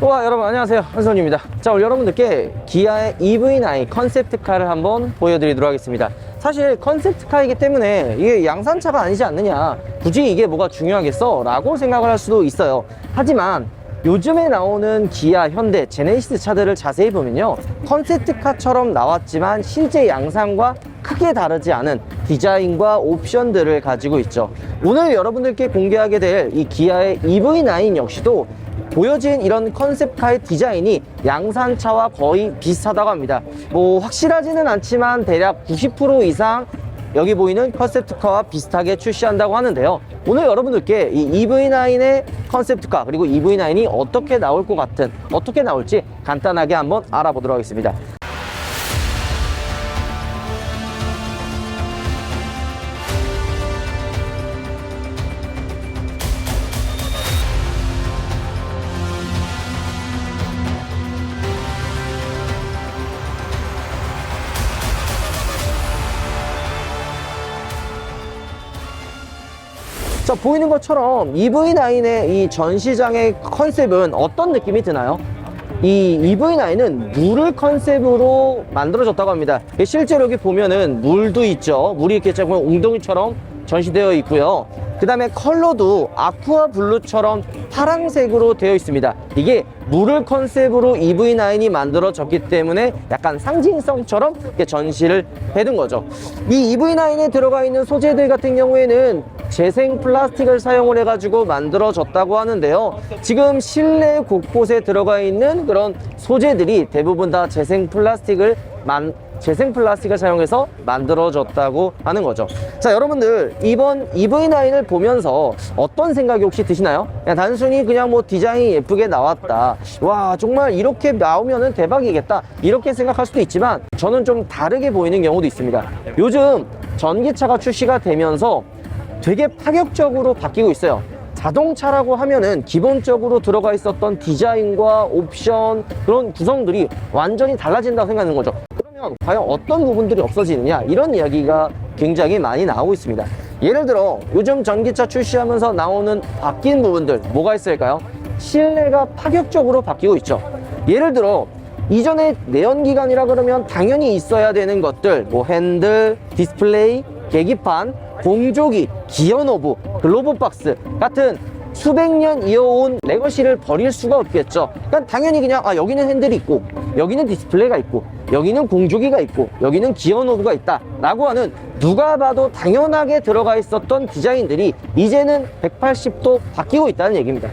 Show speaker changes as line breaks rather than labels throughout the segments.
여러분 안녕하세요, 한선입니다. 자, 오늘 여러분들께 기아의 EV9 컨셉트카를 한번 보여드리도록 하겠습니다. 사실 컨셉트카이기 때문에 이게 양산차가 아니지 않느냐, 굳이 이게 뭐가 중요하겠어? 라고 생각을 할 수도 있어요. 하지만 요즘에 나오는 기아, 현대, 제네시스 차들을 자세히 보면요, 컨셉트카처럼 나왔지만 실제 양상과 크게 다르지 않은 디자인과 옵션들을 가지고 있죠. 오늘 여러분들께 공개하게 될 이 기아의 EV9 역시도 보여진 이런 컨셉카의 디자인이 양산차와 거의 비슷하다고 합니다. 뭐 확실하지는 않지만 대략 90% 이상 여기 보이는 컨셉트카와 비슷하게 출시한다고 하는데요. 오늘 여러분들께 이 EV9의 컨셉트카 그리고 EV9이 어떻게 나올지 간단하게 한번 알아보도록 하겠습니다. 자, 보이는 것처럼 EV9의 이 전시장의 컨셉은 어떤 느낌이 드나요? 이 EV9은 물을 컨셉으로 만들어졌다고 합니다. 실제로 여기 보면은 물도 있죠. 물이 이렇게 조금 웅덩이처럼 전시되어 있고요. 그 다음에 컬러도 아쿠아 블루처럼 파란색으로 되어 있습니다. 이게 물을 컨셉으로 EV9이 만들어졌기 때문에 약간 상징성처럼 이렇게 전시를 해둔 거죠. 이 EV9에 들어가 있는 소재들 같은 경우에는 재생 플라스틱을 사용을 해가지고 만들어졌다고 하는데요. 지금 실내 곳곳에 들어가 있는 그런 소재들이 대부분 다 재생 플라스틱을 사용해서 만들어졌다고 하는 거죠. 자, 여러분들 이번 EV9을 보면서 어떤 생각이 혹시 드시나요? 그냥 단순히 그냥 뭐 디자인이 예쁘게 나왔다, 와 정말 이렇게 나오면은 대박이겠다, 이렇게 생각할 수도 있지만 저는 좀 다르게 보이는 경우도 있습니다. 요즘 전기차가 출시가 되면서 되게 파격적으로 바뀌고 있어요. 자동차라고 하면은 기본적으로 들어가 있었던 디자인과 옵션, 그런 구성들이 완전히 달라진다고 생각하는 거죠. 그러면 과연 어떤 부분들이 없어지느냐, 이런 이야기가 굉장히 많이 나오고 있습니다. 예를 들어 요즘 전기차 출시하면서 나오는 바뀐 부분들 뭐가 있을까요? 실내가 파격적으로 바뀌고 있죠. 예를 들어 이전에 내연기관이라 그러면 당연히 있어야 되는 것들, 뭐 핸들, 디스플레이, 계기판, 공조기, 기어노브, 글로브박스 같은 수백 년 이어온 레거시를 버릴 수가 없겠죠. 그러니까 당연히 그냥 여기는 핸들이 있고, 여기는 디스플레이가 있고, 여기는 공조기가 있고, 여기는 기어노브가 있다 라고 하는 누가 봐도 당연하게 들어가 있었던 디자인들이 이제는 180도 바뀌고 있다는 얘기입니다.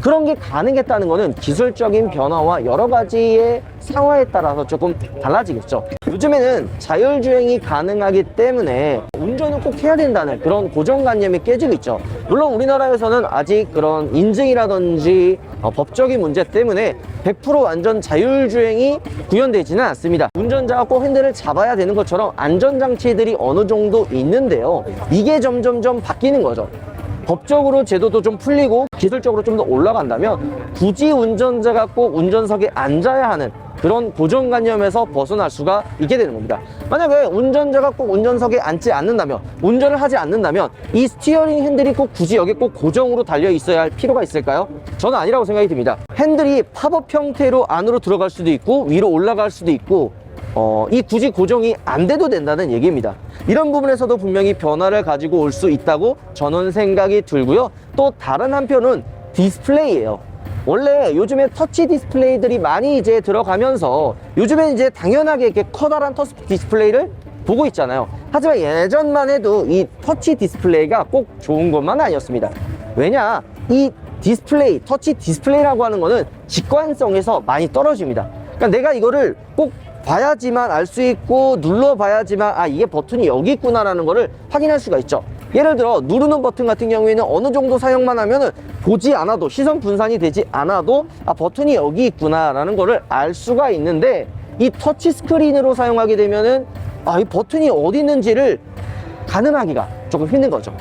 그런 게 가능했다는 것은 기술적인 변화와 여러 가지의 상황에 따라서 조금 달라지겠죠. 요즘에는 자율주행이 가능하기 때문에 운전을 꼭 해야 된다는 그런 고정관념이 깨지고 있죠. 물론 우리나라에서는 아직 그런 인증이라든지 법적인 문제 때문에 100% 완전 자율주행이 구현되지는 않습니다. 운전자가 꼭 핸들을 잡아야 되는 것처럼 안전장치들이 어느 정도 있는데요, 이게 점점점 바뀌는 거죠. 법적으로 제도도 좀 풀리고 기술적으로 좀 더 올라간다면 굳이 운전자가 꼭 운전석에 앉아야 하는 그런 고정관념에서 벗어날 수가 있게 되는 겁니다. 만약에 운전자가 꼭 운전석에 앉지 않는다면, 운전을 하지 않는다면 이 스티어링 핸들이 꼭 굳이 여기 꼭 고정으로 달려 있어야 할 필요가 있을까요? 저는 아니라고 생각이 듭니다. 핸들이 팝업 형태로 안으로 들어갈 수도 있고 위로 올라갈 수도 있고, 이 굳이 고정이 안 돼도 된다는 얘기입니다. 이런 부분에서도 분명히 변화를 가지고 올 수 있다고 저는 생각이 들고요. 또 다른 한편은 디스플레이예요. 원래 요즘에 터치 디스플레이들이 많이 이제 들어가면서 요즘에 이제 당연하게 이렇게 커다란 터치 디스플레이를 보고 있잖아요. 하지만 예전만 해도 이 터치 디스플레이가 꼭 좋은 것만 아니었습니다. 왜냐, 이 디스플레이, 터치 디스플레이라고 하는 거는 직관성에서 많이 떨어집니다. 그러니까 내가 이거를 꼭 봐야지만 알 수 있고, 눌러봐야지만 이게 버튼이 여기 있구나 라는 거를 확인할 수가 있죠. 예를 들어 누르는 버튼 같은 경우에는 어느 정도 사용만 하면은 보지 않아도, 시선 분산이 되지 않아도 버튼이 여기 있구나 라는 거를 알 수가 있는데, 이 터치 스크린으로 사용하게 되면은 이 버튼이 어디 있는지를 가늠하기가 조금 힘든 거죠.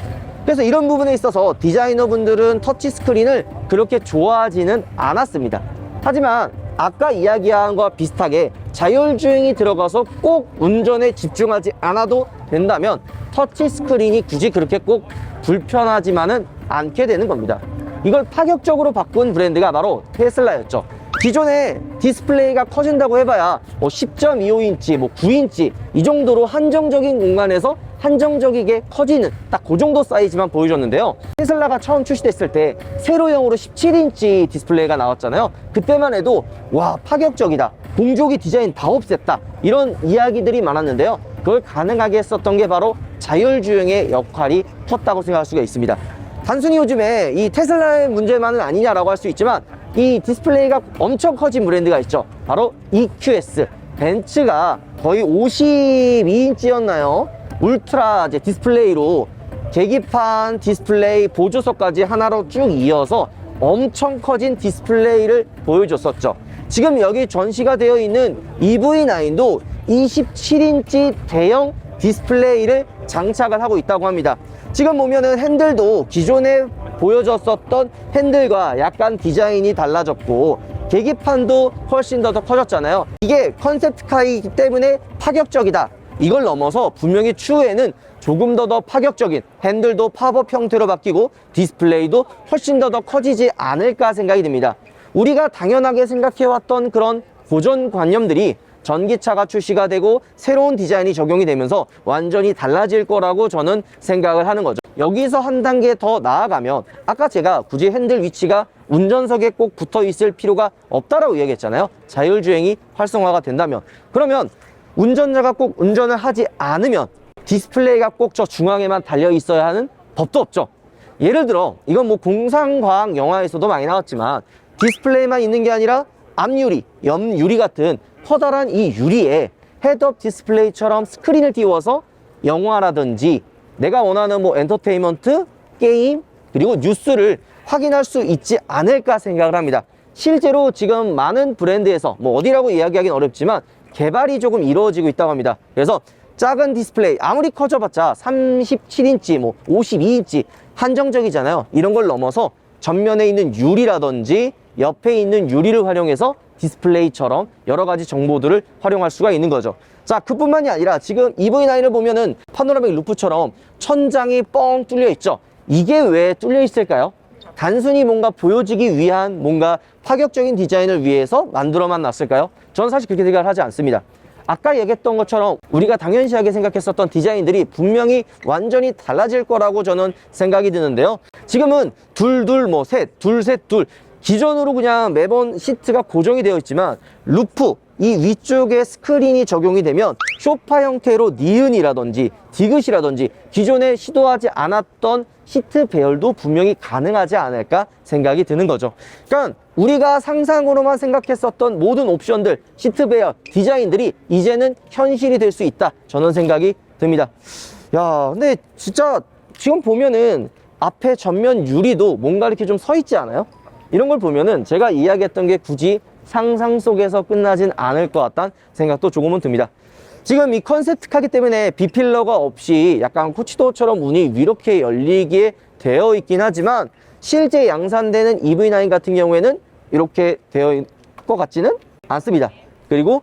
그래서 이런 부분에 있어서 디자이너분들은 터치 스크린을 그렇게 좋아하지는 않았습니다. 하지만 아까 이야기한 것과 비슷하게 자율주행이 들어가서 꼭 운전에 집중하지 않아도 된다면 터치 스크린이 굳이 그렇게 꼭 불편하지만은 않게 되는 겁니다. 이걸 파격적으로 바꾼 브랜드가 바로 테슬라였죠. 기존에 디스플레이가 커진다고 해봐야 뭐 10.25인치, 뭐 9인치 이 정도로 한정적인 공간에서 한정적이게 커지는 딱 그 정도 사이즈만 보여줬는데요. 테슬라가 처음 출시됐을 때 세로형으로 17인치 디스플레이가 나왔잖아요. 그때만 해도 와, 파격적이다, 공조기 디자인 다 없앴다, 이런 이야기들이 많았는데요. 그걸 가능하게 했었던 게 바로 자율주행의 역할이 컸다고 생각할 수가 있습니다. 단순히 요즘에 이 테슬라의 문제만은 아니냐라고 할 수 있지만 이 디스플레이가 엄청 커진 브랜드가 있죠. 바로 EQS. 벤츠가 거의 52인치였나요? 울트라 이제 디스플레이로 계기판, 디스플레이, 보조석까지 하나로 쭉 이어서 엄청 커진 디스플레이를 보여줬었죠. 지금 여기 전시가 되어 있는 EV9도 27인치 대형 디스플레이를 장착을 하고 있다고 합니다. 지금 보면은 핸들도 기존에 보여줬었던 핸들과 약간 디자인이 달라졌고 계기판도 훨씬 더 커졌잖아요. 이게 컨셉트카이기 때문에 파격적이다, 이걸 넘어서 분명히 추후에는 조금 더 파격적인 핸들도 팝업 형태로 바뀌고 디스플레이도 훨씬 더 커지지 않을까 생각이 듭니다. 우리가 당연하게 생각해왔던 그런 고정관념들이 전기차가 출시가 되고 새로운 디자인이 적용이 되면서 완전히 달라질 거라고 저는 생각을 하는 거죠. 여기서 한 단계 더 나아가면 아까 제가 굳이 핸들 위치가 운전석에 꼭 붙어 있을 필요가 없다라고 이야기했잖아요. 자율주행이 활성화가 된다면, 그러면 운전자가 꼭 운전을 하지 않으면 디스플레이가 꼭 저 중앙에만 달려 있어야 하는 법도 없죠. 예를 들어 이건 뭐 공상과학 영화에서도 많이 나왔지만 디스플레이만 있는 게 아니라 앞유리, 옆유리 같은 커다란 이 유리에 헤드업 디스플레이처럼 스크린을 띄워서 영화라든지 내가 원하는 뭐 엔터테인먼트, 게임, 그리고 뉴스를 확인할 수 있지 않을까 생각을 합니다. 실제로 지금 많은 브랜드에서 뭐 어디라고 이야기하기는 어렵지만 개발이 조금 이루어지고 있다고 합니다. 그래서 작은 디스플레이, 아무리 커져봤자 37인치, 뭐 52인치 한정적이잖아요. 이런 걸 넘어서 전면에 있는 유리라든지 옆에 있는 유리를 활용해서 디스플레이처럼 여러 가지 정보들을 활용할 수가 있는 거죠. 자, 그뿐만이 아니라 지금 EV9을 보면은 파노라믹 루프처럼 천장이 뻥 뚫려 있죠. 이게 왜 뚫려 있을까요? 단순히 뭔가 보여지기 위한 뭔가 파격적인 디자인을 위해서 만들어만 놨을까요? 저는 사실 그렇게 생각을 하지 않습니다. 아까 얘기했던 것처럼 우리가 당연시하게 생각했었던 디자인들이 분명히 완전히 달라질 거라고 저는 생각이 드는데요. 지금은 둘, 뭐 셋, 둘, 셋, 둘. 기존으로 그냥 매번 시트가 고정이 되어 있지만 루프, 이 위쪽에 스크린이 적용이 되면 소파 형태로 니은이라든지 디귿이라든지 기존에 시도하지 않았던 시트 배열도 분명히 가능하지 않을까 생각이 드는 거죠. 그러니까 우리가 상상으로만 생각했었던 모든 옵션들, 시트 배열, 디자인들이 이제는 현실이 될 수 있다, 저는 생각이 듭니다. 야, 근데 진짜 지금 보면은 앞에 전면 유리도 뭔가 이렇게 좀 서 있지 않아요? 이런 걸 보면은 제가 이야기했던 게 굳이 상상 속에서 끝나진 않을 것 같다는 생각도 조금은 듭니다. 지금 이 컨셉트카기 때문에 B필러가 없이 약간 코치도어처럼 문이 이렇게 열리게 되어 있긴 하지만 실제 양산되는 EV9 같은 경우에는 이렇게 되어 있을 것 같지는 않습니다. 그리고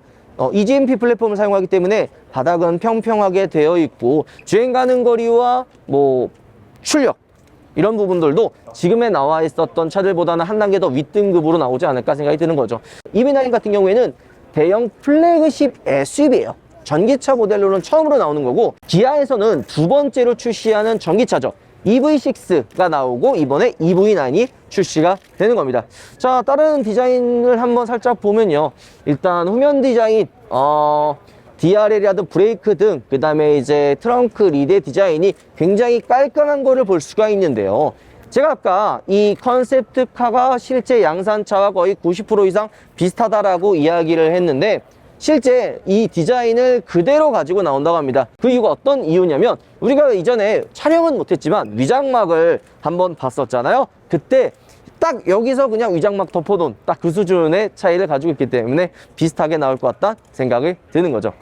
EGMP 플랫폼을 사용하기 때문에 바닥은 평평하게 되어 있고 주행 가는 거리와 뭐 출력 이런 부분들도 지금에 나와 있었던 차들보다는 한 단계 더 윗등급으로 나오지 않을까 생각이 드는 거죠. EV9 같은 경우에는 대형 플래그십 SUV예요. 전기차 모델로는 처음으로 나오는 거고 기아에서는 두 번째로 출시하는 전기차죠. EV6가 나오고 이번에 EV9이 출시가 되는 겁니다. 자, 다른 디자인을 한번 살짝 보면요. 일단 후면 디자인, DRL이라든 브레이크 등, 그 다음에 이제 트렁크 리드 디자인이 굉장히 깔끔한 거를 볼 수가 있는데요. 제가 아까 이 컨셉트카가 실제 양산차와 거의 90% 이상 비슷하다라고 이야기를 했는데 실제 이 디자인을 그대로 가지고 나온다고 합니다. 그 이유가 어떤 이유냐면 우리가 이전에 촬영은 못했지만 위장막을 한번 봤었잖아요. 그때 딱 여기서 그냥 위장막 덮어놓은 딱 그 수준의 차이를 가지고 있기 때문에 비슷하게 나올 것 같다 생각이 드는 거죠.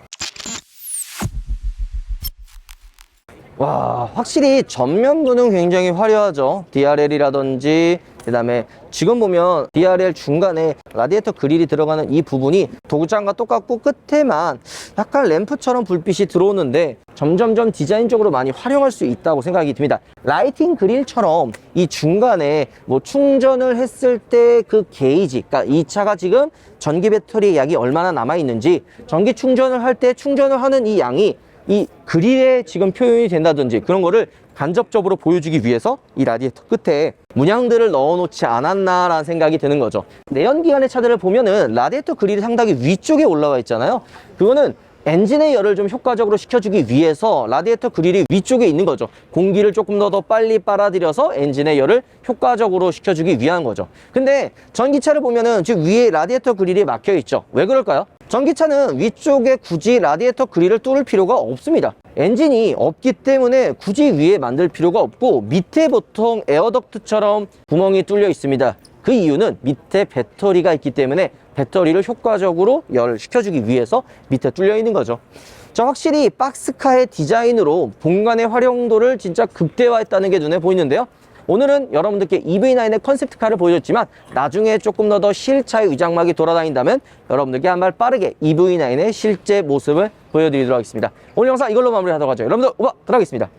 와, 확실히 전면부는 굉장히 화려하죠. DRL이라든지 그 다음에 지금 보면 DRL 중간에 라디에이터 그릴이 들어가는 이 부분이 도구장과 똑같고 끝에만 약간 램프처럼 불빛이 들어오는데 점점점 디자인적으로 많이 활용할 수 있다고 생각이 듭니다. 라이팅 그릴처럼 이 중간에 뭐 충전을 했을 때 그 게이지, 그러니까 이 차가 지금 전기 배터리의 약이 얼마나 남아 있는지, 전기 충전을 할 때 충전을 하는 이 양이 이 그릴에 지금 표현이 된다든지 그런 거를 간접적으로 보여주기 위해서 이 라디에이터 끝에 문양들을 넣어 놓지 않았나라는 생각이 드는 거죠. 내연기관의 차들을 보면은 라디에이터 그릴이 상당히 위쪽에 올라와 있잖아요. 그거는 엔진의 열을 좀 효과적으로 식혀주기 위해서 라디에이터 그릴이 위쪽에 있는 거죠. 공기를 조금 더 빨리 빨아들여서 엔진의 열을 효과적으로 식혀주기 위한 거죠. 근데 전기차를 보면은 지금 위에 라디에이터 그릴이 막혀 있죠. 왜 그럴까요? 전기차는 위쪽에 굳이 라디에이터 그릴을 뚫을 필요가 없습니다. 엔진이 없기 때문에 굳이 위에 만들 필요가 없고 밑에 보통 에어덕트처럼 구멍이 뚫려 있습니다. 그 이유는 밑에 배터리가 있기 때문에 배터리를 효과적으로 열을 식혀주기 위해서 밑에 뚫려 있는 거죠. 자, 확실히 박스카의 디자인으로 공간의 활용도를 진짜 극대화했다는 게 눈에 보이는데요. 오늘은 여러분들께 EV9의 컨셉트카를 보여줬지만 나중에 조금 더 실차의 위장막이 돌아다닌다면 여러분들께 한 발 빠르게 EV9의 실제 모습을 보여드리도록 하겠습니다. 오늘 영상 이걸로 마무리하도록 하죠. 여러분들 우박 들어가겠습니다.